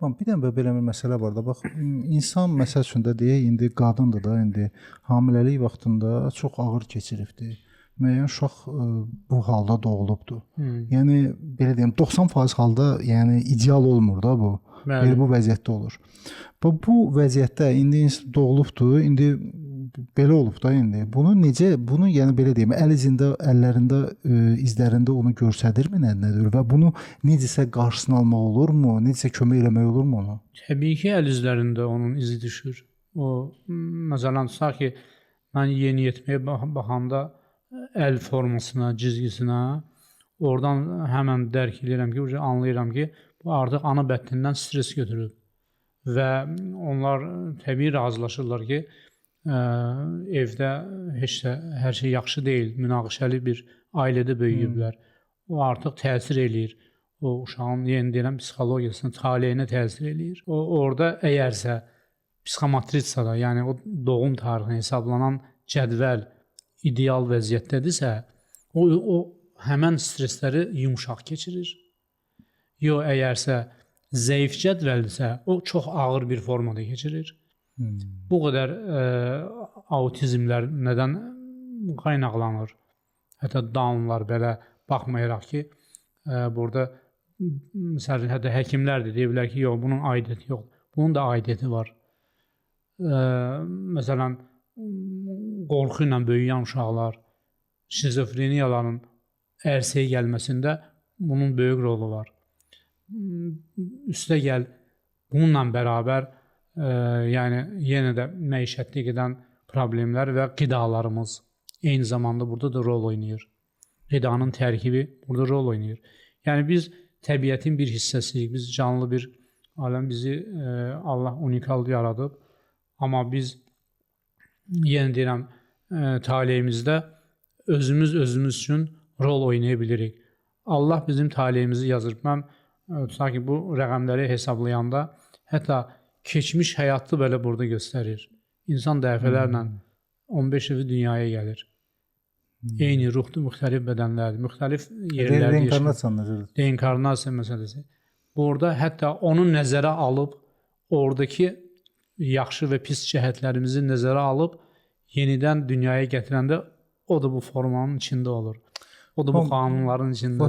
Bir dənə belə bir məsələ var da, bax, insan məsəl üçün də deyək, indi qadındır da, indi hamiləlik vaxtında çox ağır keçiribdi. Müəyyən uşaq bu halda doğulubdur. Yəni belə deyim, 90% halda, yəni ideal olmur da bu. Belə bu vəziyyətdə olur. Bu vəziyyətdə indi doğulubdur, indi belə olub da indi. Bunu necə, bunu yəni belə deyim, əl izində, əllərində, izlərində onu göstərdirmi nədir və bunu necəsə qarşısını almaq olurmu, necəsə kömək eləmək olurmu ona? Təbii ki, əl izlərində onun izi düşür. O məsələn tutaq ki, mən yeniyetməyə baxanda əl formasına, cizgisinə oradan həmən dərk edirəm ki, anlayıram ki, bu artıq ana bətnindən stres götürüb və onlar təbii razılaşırlar ki, evdə heç də hər şey yaxşı deyil, münaqişəli bir ailədə böyüyüblər. O artıq təsir eləyir. O uşağın, yeni deyilən, psixologiyasına, taleyinə təsir eləyir. O orada əgərsə psixomatritsada, yəni o doğum tarixi hesablanan cədvəl ideal vəziyyətdədirsə, o həmən stresləri yumşaq keçirir. Yox, əgərsə zəif cədvəldirsə, o çox ağır bir formada keçirir. Bu qədər autizmlər nədən qaynaqlanır? Hətta Downlar belə baxmayaraq ki, burada məsələn, hətta həkimlər də deyə bilər ki, yox, bunun aidiyyəti yox. Bunun da aidiyyəti var. Məsələn, qorxu ilə böyüyən uşaqlar, şizofreniyaların ərsəyə gəlməsində bunun böyük rolu var. Üstə gəl, bununla bərabər yəni yenə də məişətli gedən problemlər və qidalarımız eyni zamanda burada da rol oynayır. Qidanın tərkibi burada rol oynayır. Yəni biz təbiətin bir hissəsiyik, biz canlı bir aləm, bizi Allah unikal yaradıb, amma biz yenə deyirəm, taleyimizdə özümüz üçün rol oynaya bilirik. Allah bizim taleyimizi yazır. Mən tutaq ki, bu rəqəmləri hesablayanda hətta keçmiş həyatı belə burada göstərir. İnsan dəfələrlə 15 il dünyaya gəlir. Eyni ruhdur, müxtəlif bədənlərdir, müxtəlif yerlərdə yaşayır. Reinkarnasiya məsələsi. Burada hətta onu nəzərə alıb, oradakı yaxşı və pis cəhətlərimizi nəzərə alıb, yenidən dünyaya gətirəndə o da bu formanın içində olur. O da bu qanunların içindədir.